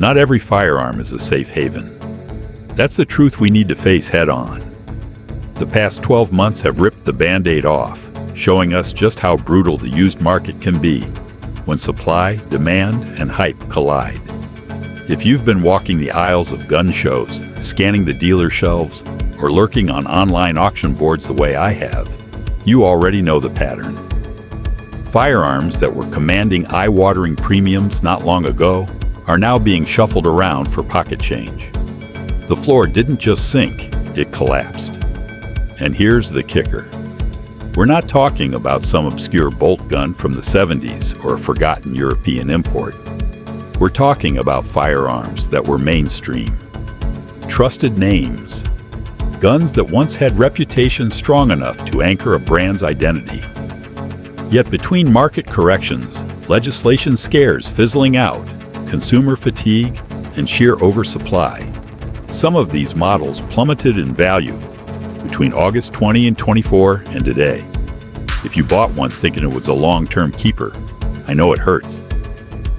not every firearm is a safe haven. That's the truth we need to face head-on. The past 12 months have ripped the Band-Aid off, showing us just how brutal the used market can be when supply, demand, and hype collide. If you've been walking the aisles of gun shows, scanning the dealer shelves, or lurking on online auction boards the way I have, you already know the pattern. Firearms that were commanding eye-watering premiums not long ago are now being shuffled around for pocket change. The floor didn't just sink, it collapsed. And here's the kicker. We're not talking about some obscure bolt gun from the 70s or a forgotten European import. We're talking about firearms that were mainstream. Trusted names. Guns that once had reputations strong enough to anchor a brand's identity. Yet between market corrections, legislation scares fizzling out, consumer fatigue, and sheer oversupply, some of these models plummeted in value between August 20 and 24 and today. If you bought one thinking it was a long-term keeper, I know it hurts.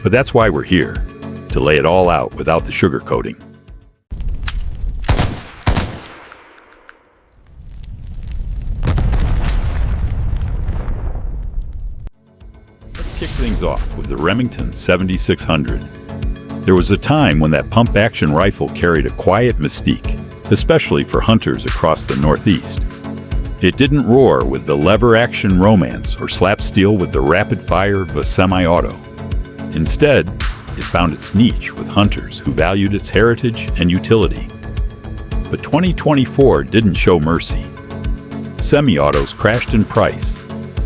But that's why we're here, to lay it all out without the sugarcoating. Let's kick things off with the Remington 7600. There was a time when that pump-action rifle carried a quiet mystique, especially for hunters across the Northeast. It didn't roar with the lever-action romance or slap steel with the rapid fire of a semi-auto. Instead, it found its niche with hunters who valued its heritage and utility. But 2024 didn't show mercy. Semi-autos crashed in price,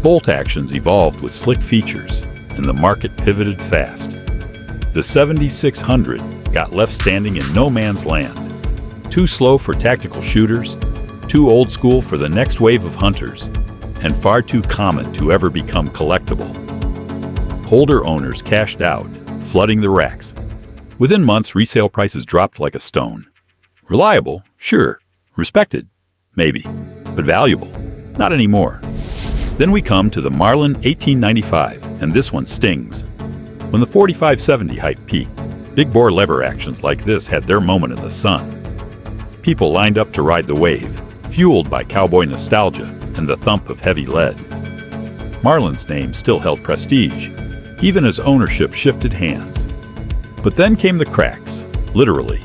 bolt actions evolved with slick features, and the market pivoted fast. The 7600 got left standing in no man's land. Too slow for tactical shooters, too old school for the next wave of hunters, and far too common to ever become collectible. Older owners cashed out, flooding the racks. Within months, resale prices dropped like a stone. Reliable? Sure. Respected? Maybe. But valuable? Not anymore. Then we come to the Marlin 1895, and this one stings. When the 4570 hype peaked, big bore lever actions like this had their moment in the sun. People lined up to ride the wave, fueled by cowboy nostalgia and the thump of heavy lead. Marlin's name still held prestige, even as ownership shifted hands. But then came the cracks, literally.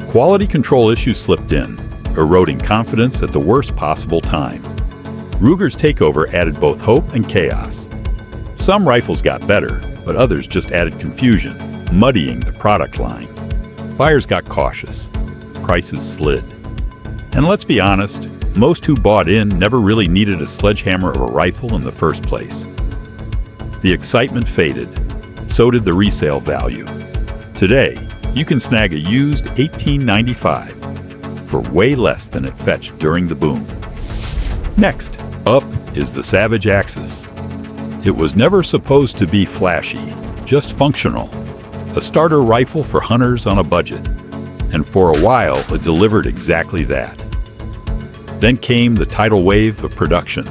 Quality control issues slipped in, eroding confidence at the worst possible time. Ruger's takeover added both hope and chaos. Some rifles got better, but others just added confusion, muddying the product line. Buyers got cautious. Prices slid. And let's be honest, most who bought in never really needed a sledgehammer of a rifle in the first place. The excitement faded. So did the resale value. Today, you can snag a used 1895 for way less than it fetched during the boom. Next up is the Savage Axis. It was never supposed to be flashy, just functional. A starter rifle for hunters on a budget. And for a while, it delivered exactly that. Then came the tidal wave of production.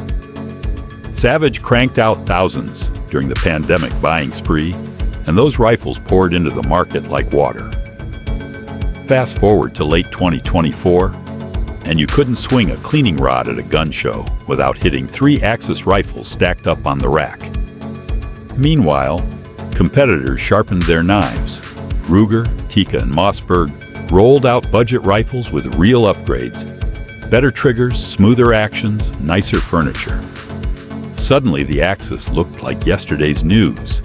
Savage cranked out thousands during the pandemic buying spree, and those rifles poured into the market like water. Fast forward to late 2024, and you couldn't swing a cleaning rod at a gun show without hitting 3-axis rifles stacked up on the rack. Meanwhile, competitors sharpened their knives. Ruger, Tikka, and Mossberg rolled out budget rifles with real upgrades. Better triggers, smoother actions, nicer furniture. Suddenly, the Axis looked like yesterday's news.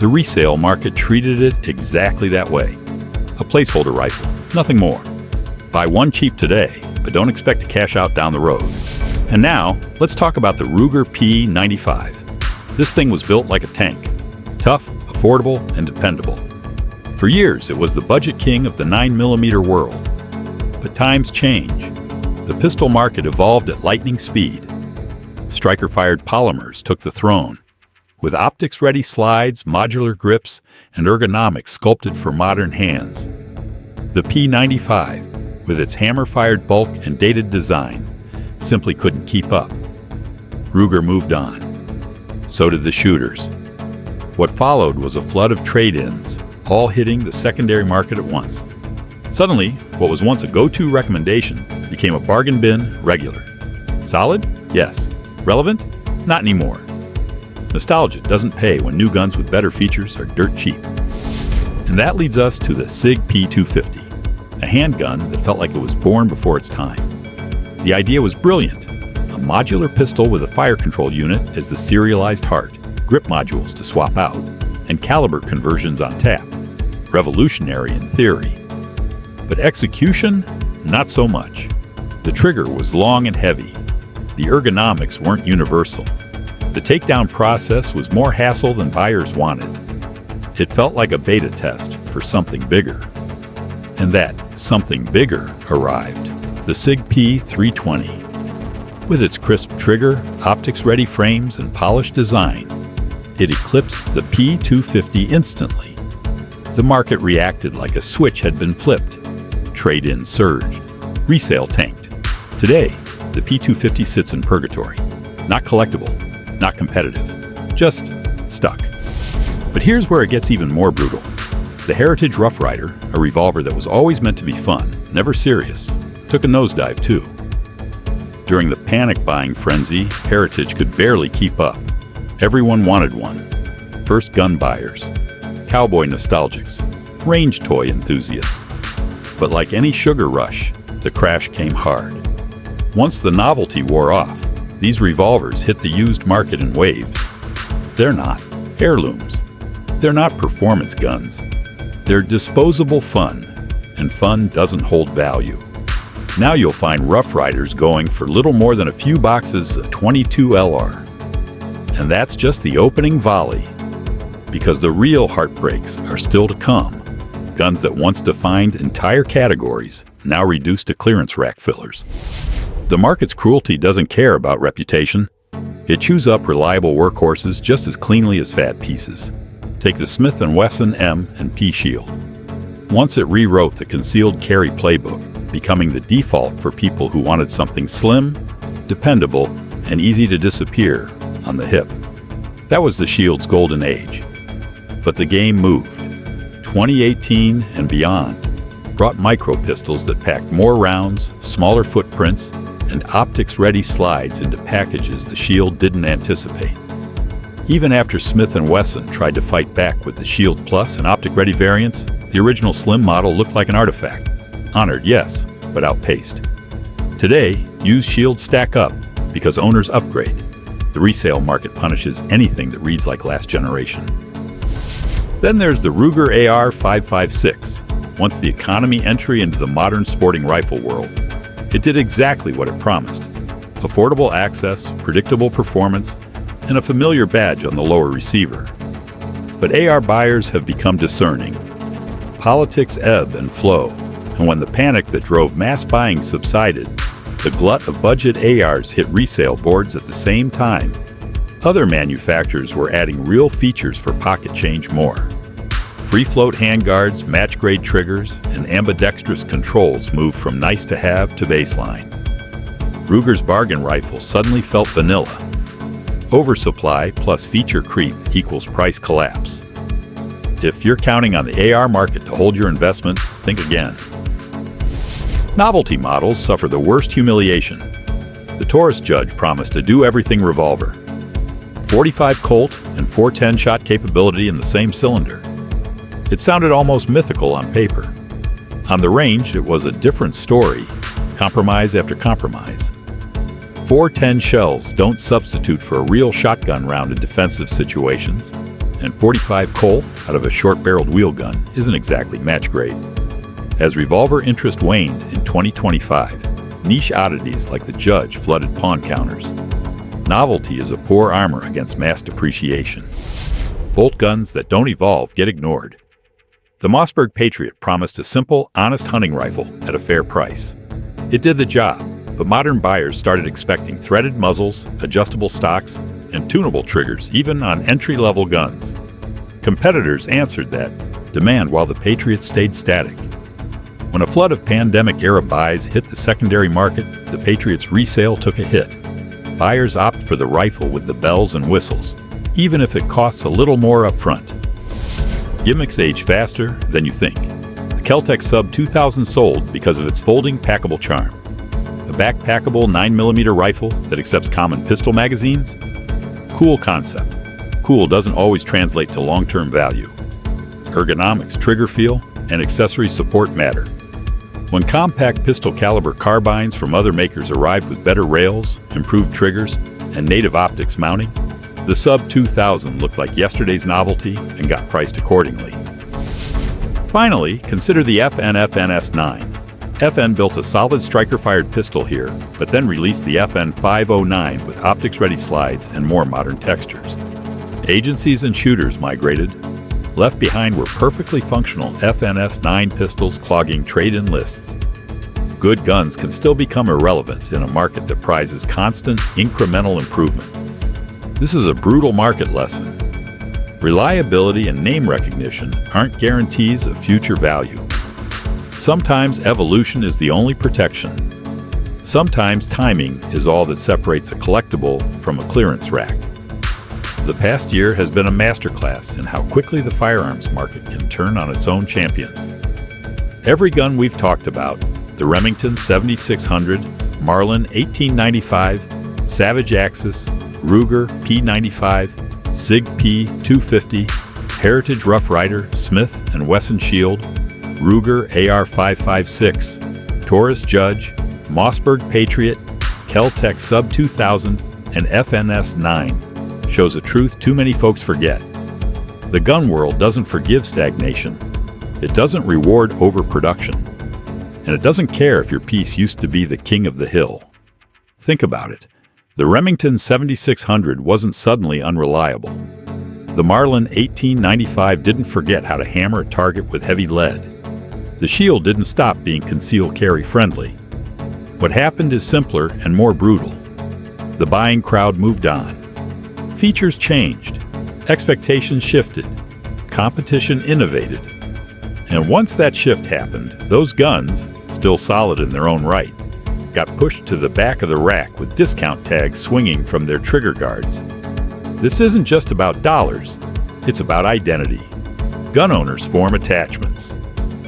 The resale market treated it exactly that way. A placeholder rifle, nothing more. Buy one cheap today, but don't expect to cash out down the road. And now, let's talk about the Ruger P95. This thing was built like a tank. Tough, affordable, and dependable. For years, it was the budget king of the 9mm world. But times change. The pistol market evolved at lightning speed. Striker-fired polymers took the throne, with optics-ready slides, modular grips, and ergonomics sculpted for modern hands. The P95, with its hammer-fired bulk and dated design, simply couldn't keep up. Ruger moved on. So did the shooters. What followed was a flood of trade-ins, all hitting the secondary market at once. Suddenly, what was once a go-to recommendation became a bargain bin regular. Solid? Yes. Relevant? Not anymore. Nostalgia doesn't pay when new guns with better features are dirt cheap. And that leads us to the Sig P250, a handgun that felt like it was born before its time. The idea was brilliant. A modular pistol with a fire control unit as the serialized heart, grip modules to swap out, and caliber conversions on tap. Revolutionary in theory. But execution? Not so much. The trigger was long and heavy. The ergonomics weren't universal. The takedown process was more hassle than buyers wanted. It felt like a beta test for something bigger. And that something bigger arrived. The Sig P320. With its crisp trigger, optics-ready frames, and polished design, it eclipsed the P250 instantly. The market reacted like a switch had been flipped. Trade-in surged. Resale tanked. Today, the P250 sits in purgatory. Not collectible, not competitive, just stuck. But here's where it gets even more brutal. The Heritage Rough Rider, a revolver that was always meant to be fun, never serious, took a nosedive too. During the panic-buying frenzy, Heritage could barely keep up. Everyone wanted one. First gun buyers, cowboy nostalgics, range toy enthusiasts. But like any sugar rush, the crash came hard. Once the novelty wore off, these revolvers hit the used market in waves. They're not heirlooms. They're not performance guns. They're disposable fun, and fun doesn't hold value. Now you'll find Rough Riders going for little more than a few boxes of 22 LR. And that's just the opening volley, because the real heartbreaks are still to come. Guns that once defined entire categories, now reduced to clearance rack fillers. The market's cruelty doesn't care about reputation. It chews up reliable workhorses just as cleanly as fad pieces. Take the Smith & Wesson M and P Shield. Once it rewrote the concealed carry playbook, becoming the default for people who wanted something slim, dependable, and easy to disappear on the hip. That was the Shield's golden age. But the game moved. 2018 and beyond brought micro pistols that packed more rounds, smaller footprints, and optics-ready slides into packages the Shield didn't anticipate. Even after Smith & Wesson tried to fight back with the Shield Plus and optic-ready variants, the original slim model looked like an artifact. Honored, yes, but outpaced. Today, used Shields stack up because owners upgrade. The resale market punishes anything that reads like last generation. Then there's the Ruger AR-556, once the economy entry into the modern sporting rifle world. It did exactly what it promised. Affordable access, predictable performance, and a familiar badge on the lower receiver. But AR buyers have become discerning. Politics ebb and flow, and when the panic that drove mass buying subsided, the glut of budget ARs hit resale boards at the same time. Other manufacturers were adding real features for pocket change more. Free float handguards, match-grade triggers, and ambidextrous controls moved from nice-to-have to baseline. Ruger's bargain rifle suddenly felt vanilla. Oversupply plus feature creep equals price collapse. If you're counting on the AR market to hold your investment, think again. Novelty models suffer the worst humiliation. The Taurus Judge promised a do-everything revolver. 45 Colt and 410 shot capability in the same cylinder. It sounded almost mythical on paper. On the range, it was a different story, compromise after compromise. 410 shells don't substitute for a real shotgun round in defensive situations, and 45 Colt out of a short-barreled wheel gun isn't exactly match grade. As revolver interest waned in 2025, niche oddities like the Judge flooded pawn counters. Novelty is a poor armor against mass depreciation. Bolt guns that don't evolve get ignored. The Mossberg Patriot promised a simple, honest hunting rifle at a fair price. It did the job, but modern buyers started expecting threaded muzzles, adjustable stocks, and tunable triggers, even on entry-level guns. Competitors answered that demand while the Patriot stayed static. When a flood of pandemic-era buys hit the secondary market, the Patriot's resale took a hit. Buyers opt for the rifle with the bells and whistles, even if it costs a little more up front. Gimmicks age faster than you think. The Kel-Tech Sub2000 sold because of its folding packable charm. A backpackable 9mm rifle that accepts common pistol magazines? Cool concept. Cool doesn't always translate to long-term value. Ergonomics, trigger feel, and accessory support matter. When compact pistol caliber carbines from other makers arrived with better rails, improved triggers, and native optics mounting, the Sub2000 looked like yesterday's novelty and got priced accordingly. Finally, consider the FN-FNS9. FN built a solid striker-fired pistol here, but then released the FN-509 with optics-ready slides and more modern textures. Agencies and shooters migrated. Left behind were perfectly functional FNS9 pistols clogging trade-in lists. Good guns can still become irrelevant in a market that prizes constant, incremental improvement. This is a brutal market lesson. Reliability and name recognition aren't guarantees of future value. Sometimes evolution is the only protection. Sometimes timing is all that separates a collectible from a clearance rack. The past year has been a masterclass in how quickly the firearms market can turn on its own champions. Every gun we've talked about, the Remington 7600, Marlin 1895, Savage Axis, Ruger P95, Sig P250, Heritage Rough Rider, Smith & Wesson Shield, Ruger AR-556, Taurus Judge, Mossberg Patriot, Kel-Tech Sub2000, and FNS9 shows a truth too many folks forget. The gun world doesn't forgive stagnation. It doesn't reward overproduction. And it doesn't care if your piece used to be the king of the hill. Think about it. The Remington 7600 wasn't suddenly unreliable. The Marlin 1895 didn't forget how to hammer a target with heavy lead. The Shield didn't stop being concealed carry friendly. What happened is simpler and more brutal. The buying crowd moved on. Features changed. Expectations shifted. Competition innovated. And once that shift happened, those guns, still solid in their own right, got pushed to the back of the rack with discount tags swinging from their trigger guards. This isn't just about dollars, it's about identity. Gun owners form attachments.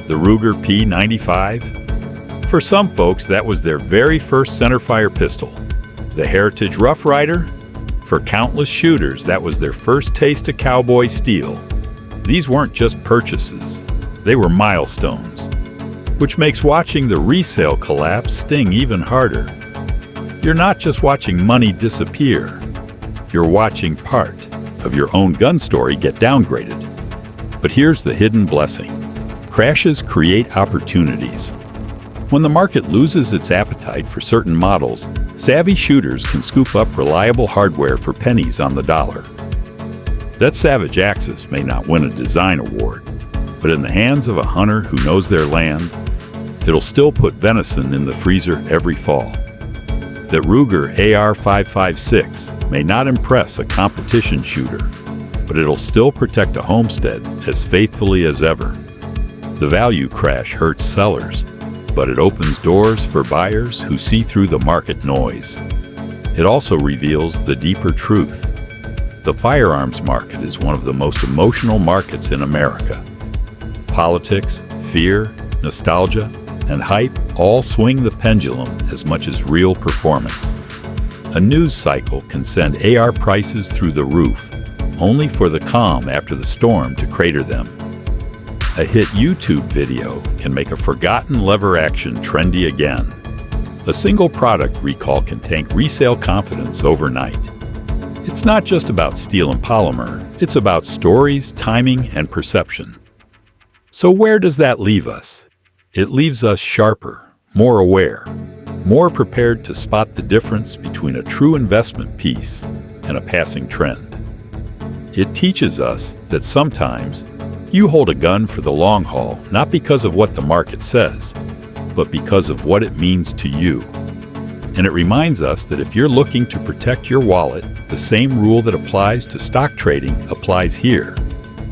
The Ruger P95? For some folks, that was their very first centerfire pistol. The Heritage Rough Rider? For countless shooters, that was their first taste of cowboy steel. These weren't just purchases, they were milestones. Which makes watching the resale collapse sting even harder. You're not just watching money disappear, you're watching part of your own gun story get downgraded. But here's the hidden blessing. Crashes create opportunities. When the market loses its appetite for certain models, savvy shooters can scoop up reliable hardware for pennies on the dollar. That Savage Axis may not win a design award, but in the hands of a hunter who knows their land, it'll still put venison in the freezer every fall. That Ruger AR-556 may not impress a competition shooter, but it'll still protect a homestead as faithfully as ever. The value crash hurts sellers, but it opens doors for buyers who see through the market noise. It also reveals the deeper truth. The firearms market is one of the most emotional markets in America. Politics, fear, nostalgia, and hype all swing the pendulum as much as real performance. A news cycle can send AR prices through the roof, only for the calm after the storm to crater them. A hit YouTube video can make a forgotten lever action trendy again. A single product recall can tank resale confidence overnight. It's not just about steel and polymer, it's about stories, timing, and perception. So where does that leave us? It leaves us sharper, more aware, more prepared to spot the difference between a true investment piece and a passing trend. It teaches us that sometimes you hold a gun for the long haul, not because of what the market says, but because of what it means to you. And it reminds us that if you're looking to protect your wallet, the same rule that applies to stock trading applies here.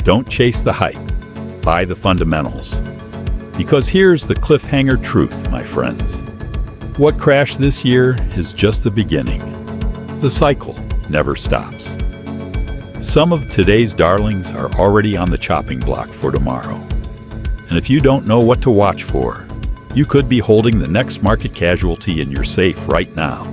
Don't chase the hype, buy the fundamentals. Because here's the cliffhanger truth, my friends. What crashed this year is just the beginning. The cycle never stops. Some of today's darlings are already on the chopping block for tomorrow. And if you don't know what to watch for, you could be holding the next market casualty in your safe right now.